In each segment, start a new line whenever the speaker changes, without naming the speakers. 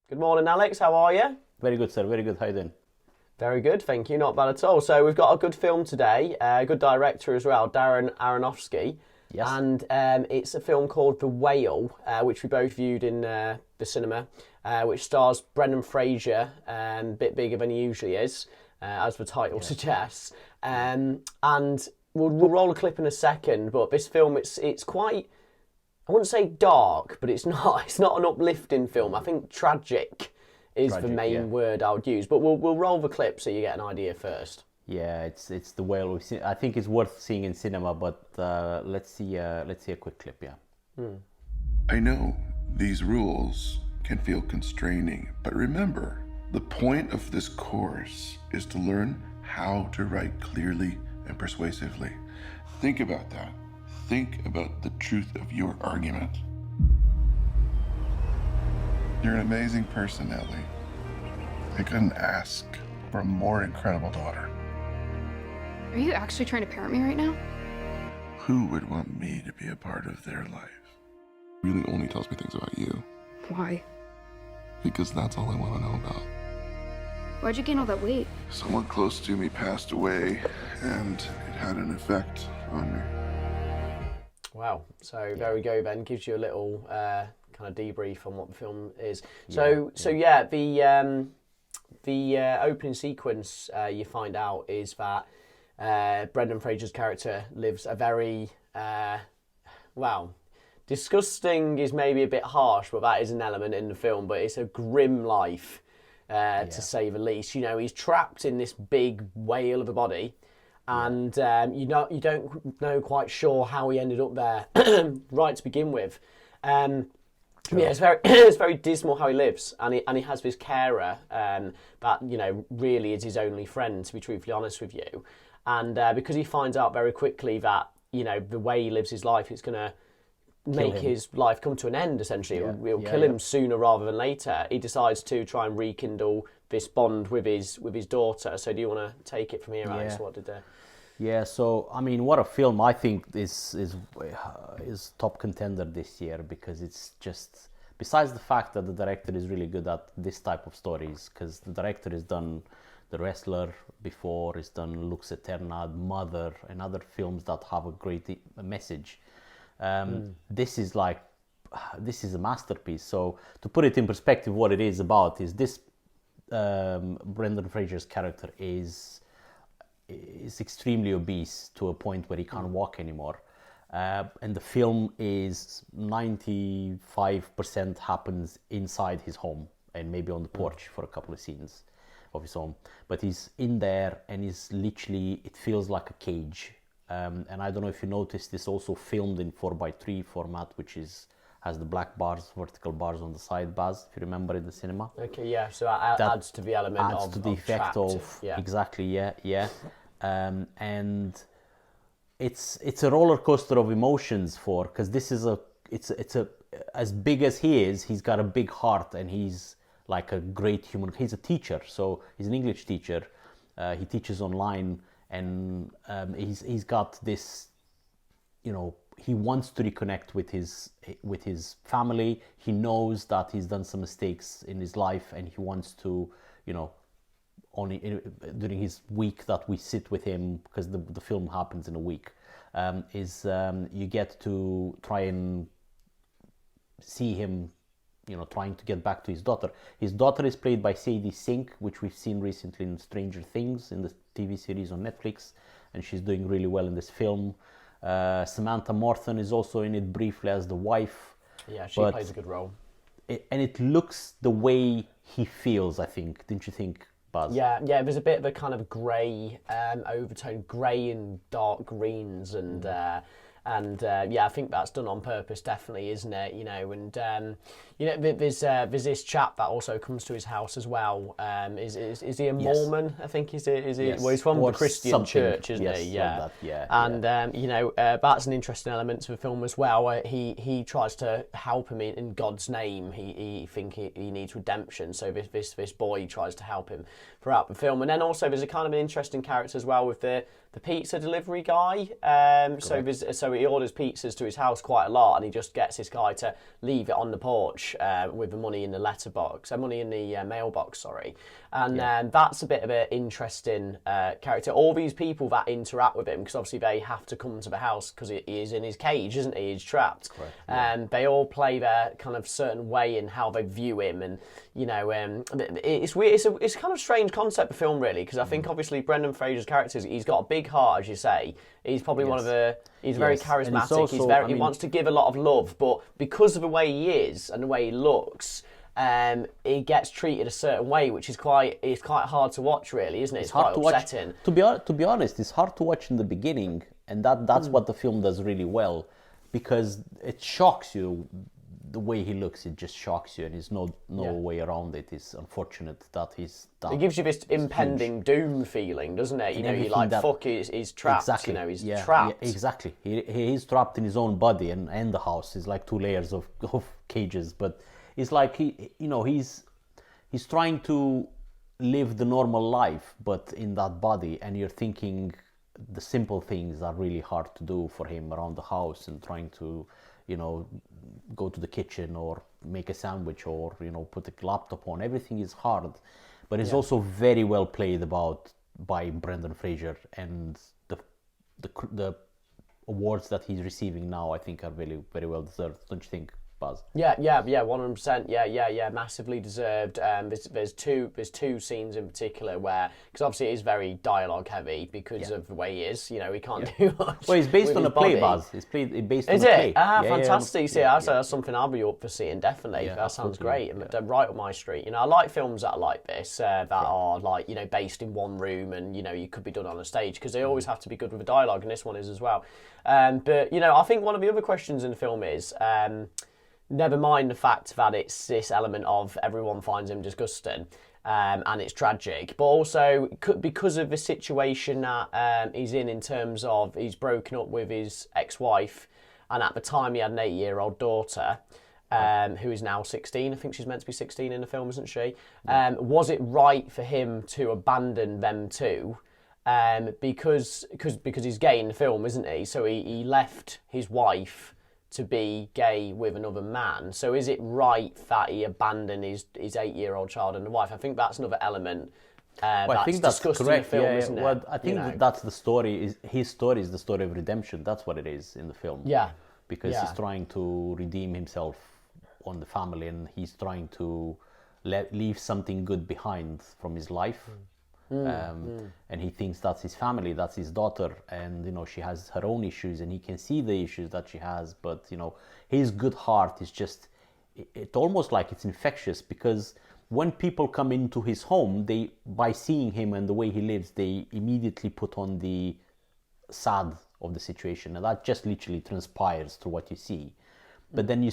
Good morning, Alex. How are you?
Very good, sir. Very good. How you doing?
Very good, thank you. Not bad at all. So we've got a good film today, a good director as well, Darren Aronofsky.
Yes.
And it's a film called The Whale, which we both viewed in the cinema, which stars Brendan Fraser, a bit bigger than he usually is, as the title suggests. And we'll roll a clip in a second, but this film, it's quite, I wouldn't say dark, but it's not an uplifting film. I think tragic is the main word I would use. But we'll roll the clip so you get an idea first.
Yeah, it's The Whale. I think it's worth seeing in cinema, but let's see a quick clip. Yeah.
I know these rules can feel constraining, but remember, the point of this course is to learn how to write clearly and persuasively. Think about that. Think about the truth of your argument. You're an amazing person, Ellie. I couldn't ask for a more incredible daughter.
Are you actually trying to parent me right now?
Who would want me to be a part of their life? Really only tells me things about you.
Why?
Because that's all I want to know about.
Why'd you gain all that weight?
Someone close to me passed away, and it had an effect on me.
Wow. So there we go then. Gives you a little kind of debrief on what the film is. The opening sequence you find out is that Brendan Fraser's character lives a very, disgusting is maybe a bit harsh, but that is an element in the film, but it's a grim life, to say the least. You know, he's trapped in this big whale of a body, and you don't know quite sure how he ended up there right to begin with. Yeah, it's very dismal how he lives, and he has this carer that really is his only friend, to be truthfully honest with you, and because he finds out very quickly that the way he lives his life, it's going to make his life come to an end. Essentially, it'll kill him sooner rather than later. He decides to try and rekindle this bond with his daughter. So, do you want to take it from here, Alex? What did
Yeah, so I mean, what a film! I think is top contender this year, because it's just, besides the fact that the director is really good at this type of stories, because the director has done The Wrestler before, he's done Lux Eterna, Mother, and other films that have a great message. This is a masterpiece. So to put it in perspective, what it is about is this: Brendan Fraser's character is extremely obese to a point where he can't walk anymore. And the film is 95% happens inside his home and maybe on the porch for a couple of scenes of his home. But he's in there and he's literally, it feels like a cage. And I don't know if you noticed, this also filmed in 4:3 format, which has the black bars, vertical bars on the side, Baz, if you remember, in the cinema.
Okay, yeah, so that adds to the element
adds
of
to the effect of exactly, yeah. And it's a roller coaster of emotions because this is it's as big as he is, he's got a big heart, and he's like a great human. He's a teacher, so he's an English teacher. He teaches online, and he's got this, he wants to reconnect with his family. He knows that he's done some mistakes in his life, and he wants to, only during his week that we sit with him, because the film happens in a week, you get to try and see him, trying to get back to his daughter. His daughter is played by Sadie, which we've seen recently in Stranger Things, in the TV series on Netflix, and she's doing really well in this film. Samantha Morton is also in it briefly as the wife.
Yeah, she plays a good role.
And it looks the way he feels, I think. Didn't you think, Baz?
Yeah, there's a bit of a kind of grey overtone, grey and dark greens, and I think that's done on purpose, definitely, isn't it? There's this chap that also comes to his house as well. Is he a Mormon? I think is he?
Yes.
Well, he's from the Christian church, isn't he?
Yeah.
That's an interesting element to the film as well. He tries to help him in God's name. He needs redemption, so this boy tries to help him throughout the film. And then also there's a kind of an interesting character as well with the the pizza delivery guy. So he orders pizzas to his house quite a lot, and he just gets this guy to leave it on the porch with the money in the letterbox, money in the mailbox, sorry. And that's a bit of an interesting character. All these people that interact with him, because obviously they have to come to the house because he is in his cage, isn't he? He's trapped. Correct. They all play their kind of certain way in how they view him, and it's weird. It's kind of strange concept of film, really, because I think obviously Brendan Fraser's character, he's got a big heart, as you say. He's probably one of the. He's very charismatic. Also, he wants to give a lot of love, but because of the way he is and the way he looks, he gets treated a certain way, which is quite hard to watch, really, isn't it? It's quite upsetting.
To be honest, it's hard to watch in the beginning, and that's what the film does really well, because it shocks you. The way he looks, it just shocks you, and there's no way around it. It's unfortunate that he's that.
It gives you this impending doom feeling, doesn't it? You're like, fuck, he's trapped.
Exactly.
He's trapped.
Yeah, exactly. He is trapped in his own body, and the house is like 2 layers of cages. But it's like he's trying to live the normal life, but in that body, and you're thinking the simple things are really hard to do for him around the house, and trying to go to the kitchen or make a sandwich or put the laptop on. Everything is hard, but it's also very well played by Brendan Fraser, and the awards that he's receiving now, I think, are very, very well deserved. Don't you think, Baz?
Yeah, 100%. Yeah, massively deserved. There's two scenes in particular where, because obviously it is very dialogue heavy because of the way he is. He can't do much.
Well, it's based on a play, Baz. It's based on a play.
Fantastic. That's something I'll be up for seeing, definitely. That sounds great. And right up my street. I like films that are like this, that are like, based in one room, and you could be done on a stage, because they always have to be good with the dialogue, and this one is as well. But I think one of the other questions in the film is, never mind the fact that it's this element of everyone finds him disgusting, and it's tragic, but also because of the situation that he's in terms of he's broken up with his ex-wife, and at the time he had an 8-year-old daughter, who is now 16. I think she's meant to be 16 in the film, isn't she? Was it right for him to abandon them two? Because he's gay in the film, isn't he? So he left his wife to be gay with another man. So is it right that he abandoned his 8-year-old child and the wife? I think that's another element
I think that's
discussed
correct.
in the film, isn't it?
Well, I think that's the story. His story is the story of redemption. That's what it is in the film.
Yeah.
Because he's trying to redeem himself on the family, and he's trying to leave something good behind from his life. And he thinks that's his family, that's his daughter, and she has her own issues, and he can see the issues that she has, but his good heart is just, it almost like it's infectious, because when people come into his home, they, by seeing him and the way he lives, they immediately put on the sad of the situation, and that just literally transpires through what you see. But then you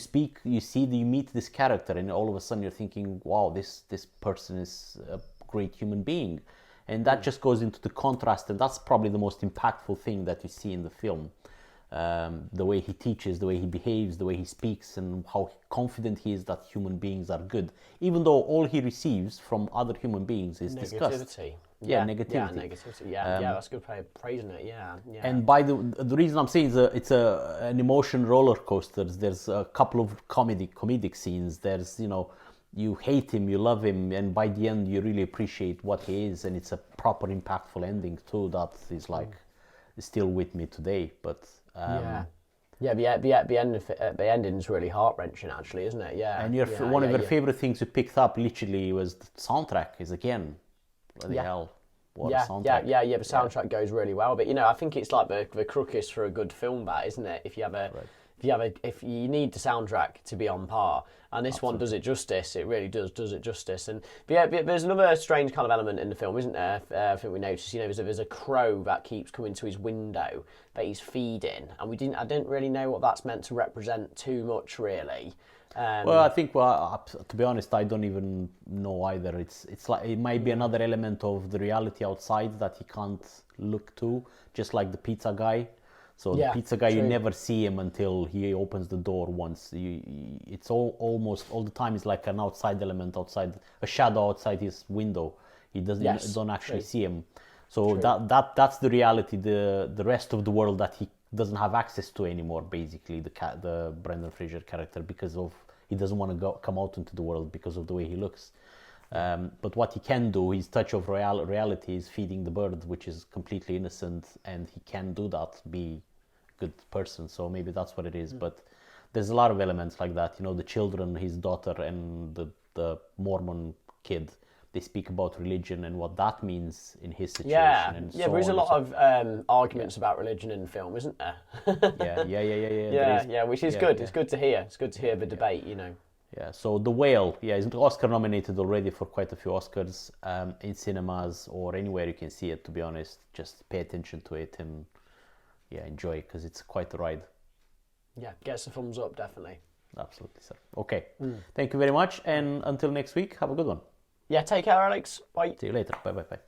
meet this character, and all of a sudden you're thinking, wow, this person is a great human being. And that just goes into the contrast, and that's probably the most impactful thing that you see in the film. The way he teaches, the way he behaves, the way he speaks, and how confident he is that human beings are good, even though all he receives from other human beings is disgust.
Negativity.
Negativity.
That's good praising it. Yeah.
And by the reason I'm saying is it's an emotion roller coaster. There's a couple of comedic scenes. There's you hate him, you love him, and by the end you really appreciate what he is, and it's a proper impactful ending too that is still with me today. But
the ending's really heart-wrenching, actually, isn't it? Yeah.
And one of your favorite things you picked up literally was the soundtrack. Is again, bloody hell, what a soundtrack.
The soundtrack goes really well, but I think it's like the crux for a good film, that, isn't it? If you need the soundtrack to be on par, and this one does it justice. It really does it justice. And there's another strange kind of element in the film, isn't there? I think we noticed. There's a crow that keeps coming to his window that he's feeding, and I didn't really know what that's meant to represent too much, really.
Well, I think, to be honest, I don't even know either. It's like it might be another element of the reality outside that he can't look to, just like the pizza guy. So the pizza guy, true. You never see him until he opens the door once. It's almost all the time. It's like an outside element, a shadow outside his window. You don't actually see him. So that's the reality, the rest of the world that he doesn't have access to anymore, basically, the Brendan Fraser character, because of he doesn't want to come out into the world because of the way he looks. But what he can do, his touch of reality is feeding the bird, which is completely innocent, and he can do that, be a good person. So maybe that's what it is. But there's a lot of elements like that. You know, the children, his daughter and the Mormon kid, they speak about religion and what that means in his situation.
Yeah, there is a lot of arguments about religion in the film, isn't there? Yeah, which is good. It's good to hear. It's good to hear the debate, you know.
Yeah, so The Whale, is Oscar nominated already for quite a few Oscars in cinemas or anywhere you can see it, to be honest. Just pay attention to it and enjoy it, because it's quite a ride.
Yeah, gets a thumbs up, definitely.
Absolutely, sir. Okay, thank you very much, and until next week, have a good one.
Yeah, take care, Alex. Bye.
See you later. Bye.